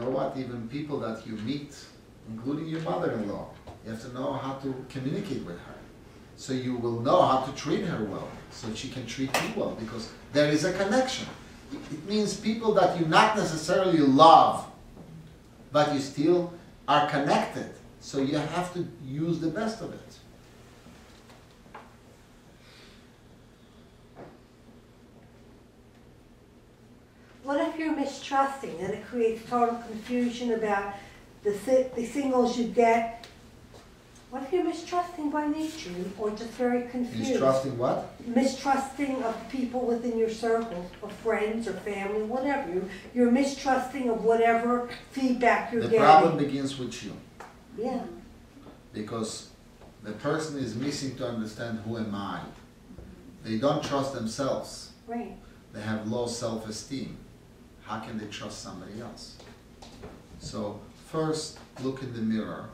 know what, even people that you meet, including your mother-in-law, you have to know how to communicate with her. So you will know how to treat her well, so she can treat you well, because there is a connection. It means people that you not necessarily love, but you still are connected. So you have to use the best of it. What if you're mistrusting and it creates total confusion about the signals you get? What if you're mistrusting by nature or just very confused? Mistrusting what? Mistrusting of people within your circle, of friends or family, whatever. You're mistrusting of whatever feedback you're getting. The problem begins with you. Yeah. Because the person is missing to understand who am I. They don't trust themselves. Right. They have low self-esteem. How can they trust somebody else? So first look in the mirror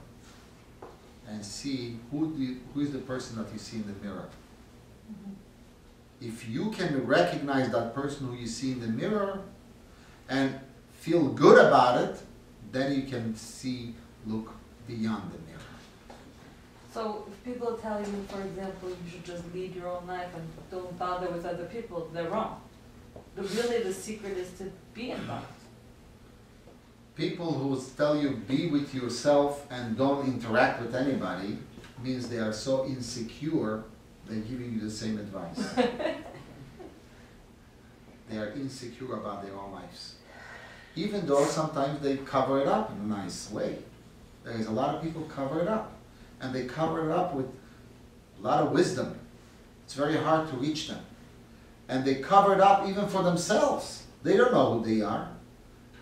and see who is the person that you see in the mirror. If you can recognize that person who you see in the mirror and feel good about it, then you can look beyond the mirror. So if people tell you, for example, you should just lead your own life and don't bother with other people, they're wrong. Really the secret is to be involved. People who tell you be with yourself and don't interact with anybody means they are so insecure, they're giving you the same advice. They are insecure about their own lives. Even though sometimes they cover it up in a nice way. There is a lot of people cover it up. And they cover it up with a lot of wisdom. It's very hard to reach them. And they cover it up even for themselves. They don't know who they are.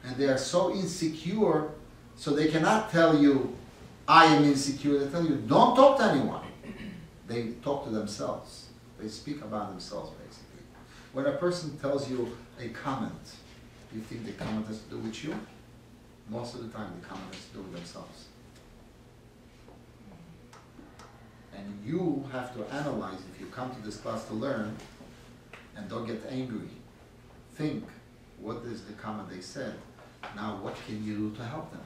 And they are so insecure, so they cannot tell you, I am insecure. They tell you, don't talk to anyone. They talk to themselves. They speak about themselves, basically. When a person tells you a comment, do you think the comment has to do with you? Most of the time, the comment has to do with themselves. And you have to analyze, if you come to this class to learn, and don't get angry. Think, what is the comment they said? Now, what can you do to help them?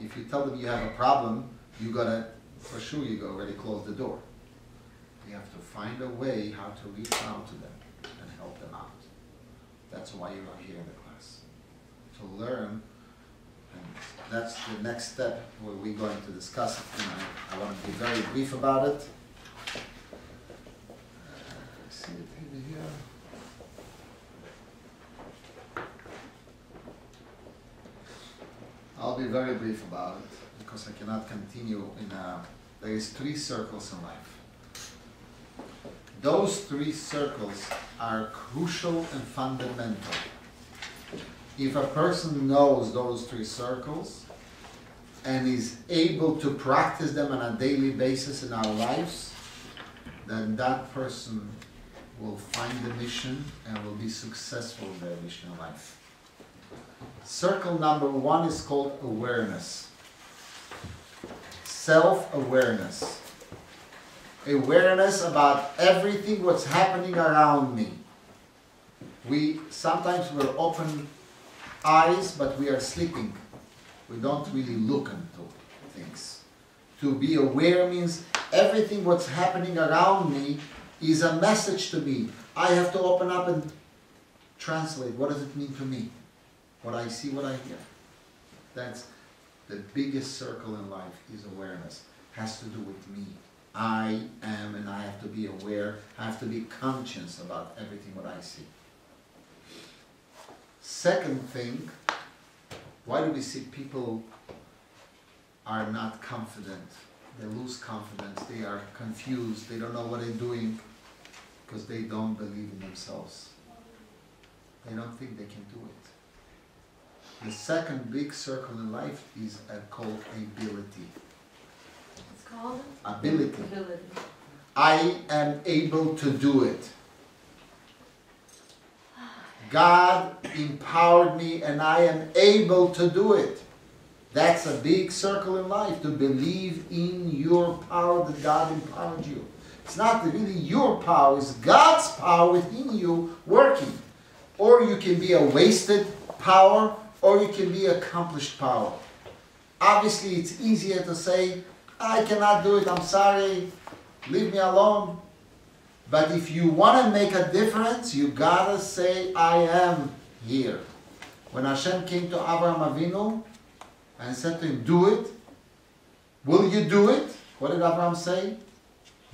If you tell them you have a problem, you gotta, for sure, you already close the door. You have to find a way how to reach out to them and help them out. That's why you are here in the class. To learn, and that's the next step where we're going to discuss it. And I want to be very brief about it. See it over here. I'll be very brief about it because I cannot continue there is 3 circles in life. Those 3 circles are crucial and fundamental. If a person knows those 3 circles and is able to practice them on a daily basis in our lives, then that person will find the mission and will be successful in their mission in life. Circle number 1 is called awareness. Self-awareness. Awareness about everything what's happening around me. Sometimes we're open eyes, but we are sleeping. We don't really look into things. To be aware means everything what's happening around me is a message to me. I have to open up and translate. What does it mean to me? What I see, what I hear. That's the biggest circle in life, is awareness. Has to do with me. I am, and I have to be aware. I have to be conscious about everything what I see. Second thing, why do we see people are not confident? They lose confidence. They are confused. They don't know what they're doing because they don't believe in themselves. They don't think they can do it. The second big circle in life is called ability. It's called? Ability. I am able to do it. God empowered me and I am able to do it. That's a big circle in life, to believe in your power that God empowered you. It's not really your power, it's God's power within you working. Or you can be a wasted power, or you can be accomplished power. Obviously, it's easier to say, I cannot do it, I'm sorry, leave me alone. But if you want to make a difference, you gotta say, I am here. When Hashem came to Abraham Avinu and said to him, do it, will you do it? What did Abraham say?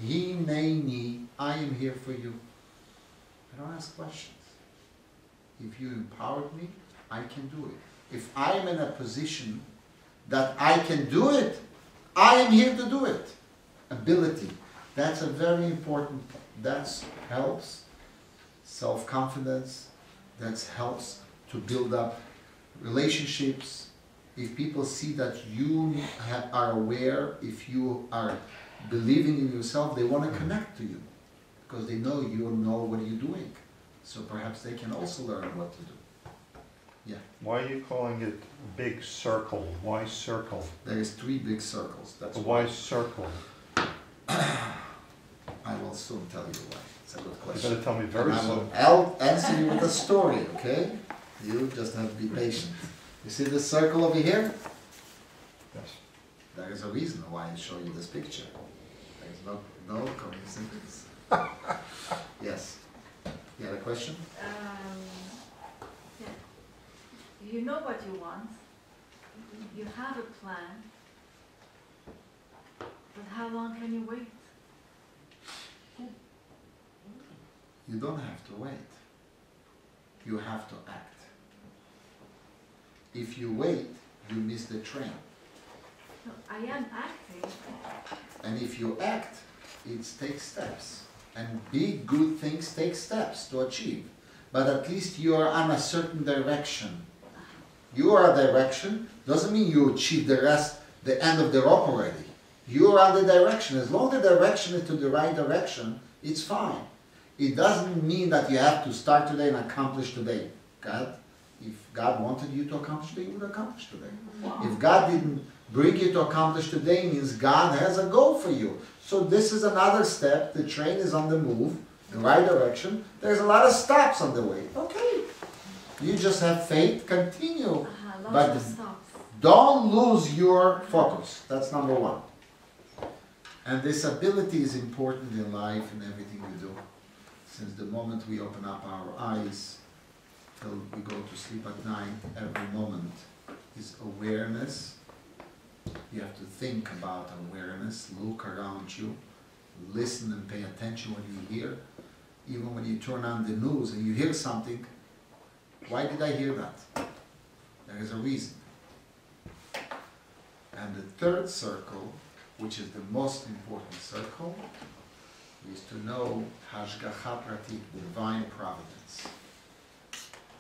Hineni, I am here for you. I don't ask questions. If you empowered me, I can do it. If I am in a position that I can do it, I am here to do it. Ability. That's a very important, that helps self-confidence, that helps to build up relationships. If people see that you are aware, if you are believing in yourself, they want to connect to you because they know you know what you're doing. So perhaps they can also learn what to do. Yeah. Why are you calling it big circle? Why circle? There is 3 big circles. That's why circle? I will soon tell you why. It's a good question. You better tell me very soon. I'll answer you with a story, okay? You just have to be patient. You see this circle over here? Yes. There is a reason why I show you this picture. There is no coincidence. Yes. You had a question? Yeah. You know what you want. You have a plan. But how long can you wait? You don't have to wait. You have to act. If you wait, you miss the train. No, I am acting. And if you act, it takes steps. And big, good things take steps to achieve. But at least you are on a certain direction. You are a direction, doesn't mean you achieve the rest, the end of the rope already. You are on the direction. As long as the direction is to the right direction, it's fine. It doesn't mean that you have to start today and accomplish today. If God wanted you to accomplish today, you would accomplish today. Wow. If God didn't bring you to accomplish today, it means God has a goal for you. So this is another step. The train is on the move, the right direction. There's a lot of stops on the way. Okay. You just have faith, continue. But Lots of stops. don't lose your focus. That's number 1. And this ability is important in life and everything we do. Since the moment we open up our eyes till we go to sleep at night, every moment is awareness. You have to think about awareness, look around you, listen and pay attention when you hear. Even when you turn on the news and you hear something, why did I hear that? There is a reason. And the 3rd circle, which is the most important circle, is to know Hashgacha Pratit, divine providence.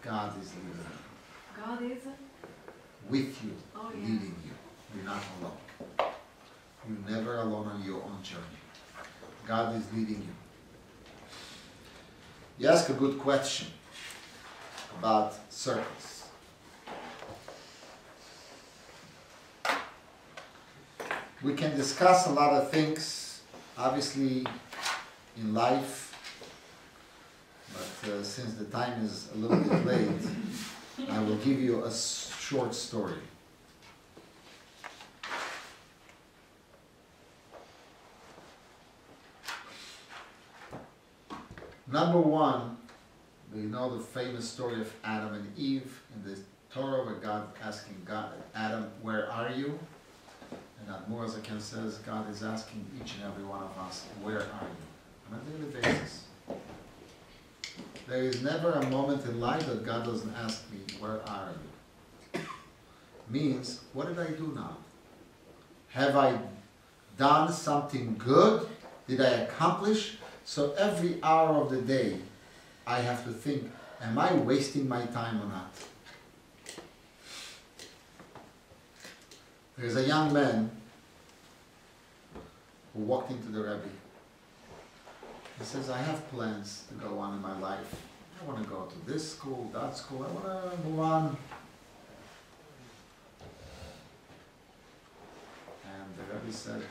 God is leading you. God is With you, Oh, yeah. leading you. You're not alone. You're never alone on your own journey. God is leading you. You ask a good question about circles. We can discuss a lot of things, obviously, in life, but since the time is a little bit late, I will give you a short story. Number 1, we know the famous story of Adam and Eve in the Torah, where God asking Adam, where are you? And Admor Zaken says, God is asking each and every one of us, where are you? On a daily basis. There is never a moment in life that God doesn't ask me, where are you? Means, what did I do now? Have I done something good? Did I accomplish? So every hour of the day, I have to think, am I wasting my time or not? There's a young man who walked into the Rabbi. He says, I have plans to go on in my life. I want to go to this school, that school, I want to move on. And the Rabbi said,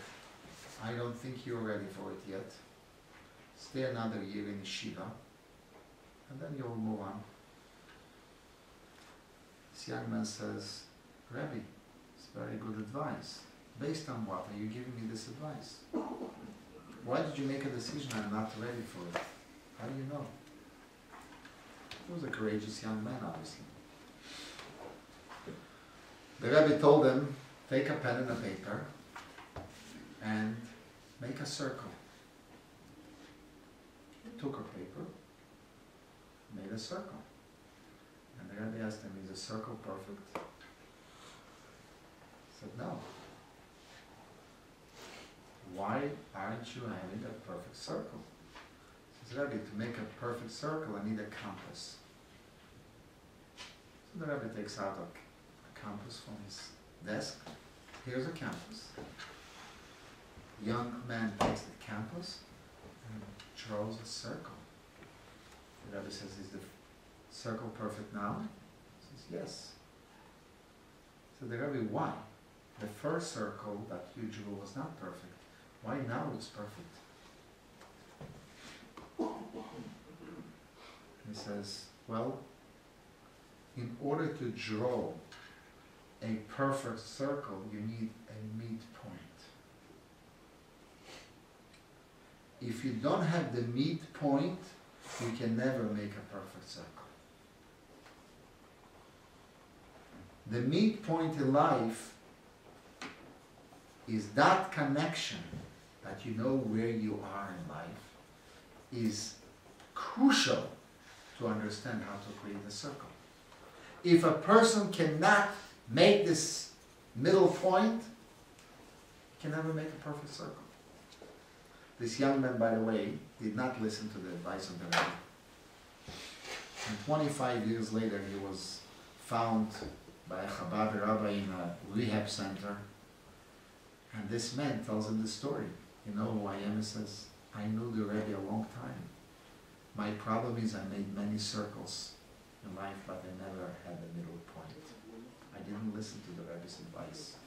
I don't think you're ready for it yet. Stay another year in yeshiva, and then you'll move on. This young man says, Rabbi, it's very good advice. Based on what are you giving me this advice? Why did you make a decision I'm not ready for it? How do you know? He was a courageous young man, obviously. The Rabbi told him, take a pen and a paper and make a circle. He took a paper, made a circle. And the Rabbi asked him, is the circle perfect? He said, no. Why aren't you having a perfect circle? He says, Rabbi, to make a perfect circle, I need a compass. So the Rabbi takes out a compass from his desk. Here's a compass. Young man takes the compass and draws a circle. The Rabbi says, is the circle perfect now? He says, yes. So the Rabbi, why? The first circle that you drew was not perfect. Why now it's perfect? He says, well, in order to draw a perfect circle, you need a midpoint. If you don't have the midpoint, you can never make a perfect circle. The midpoint in life is that connection that you know where you are in life is crucial to understand how to create a circle. If a person cannot make this middle point, he can never make a perfect circle. This young man, by the way, did not listen to the advice of the Rabbi. And 25 years later, he was found by a Chabad Rabbi in a rehab center. And this man tells him the story. You know who I am? He says, I knew the Rabbi a long time. My problem is I made many circles in life, but I never had the middle point. I didn't listen to the Rabbi's advice.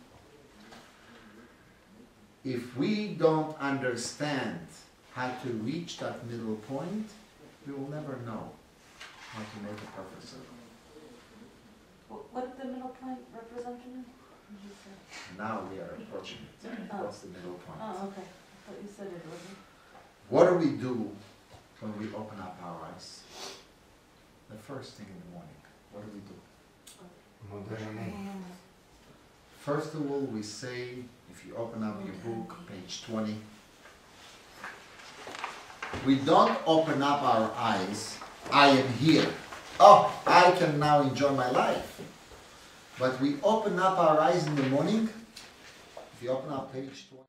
If we don't understand how to reach that middle point, we will never know how to make a perfect circle. What did the middle point represent to you? Now we are approaching it. What's the middle point? Oh, okay. I thought you said it wasn't. What do we do when we open up our eyes? The first thing in the morning, what do we do? First of all, we say, if you open up your book, page 20, we don't open up our eyes, I am here. Oh, I can now enjoy my life. But we open up our eyes in the morning. If you open up page 20,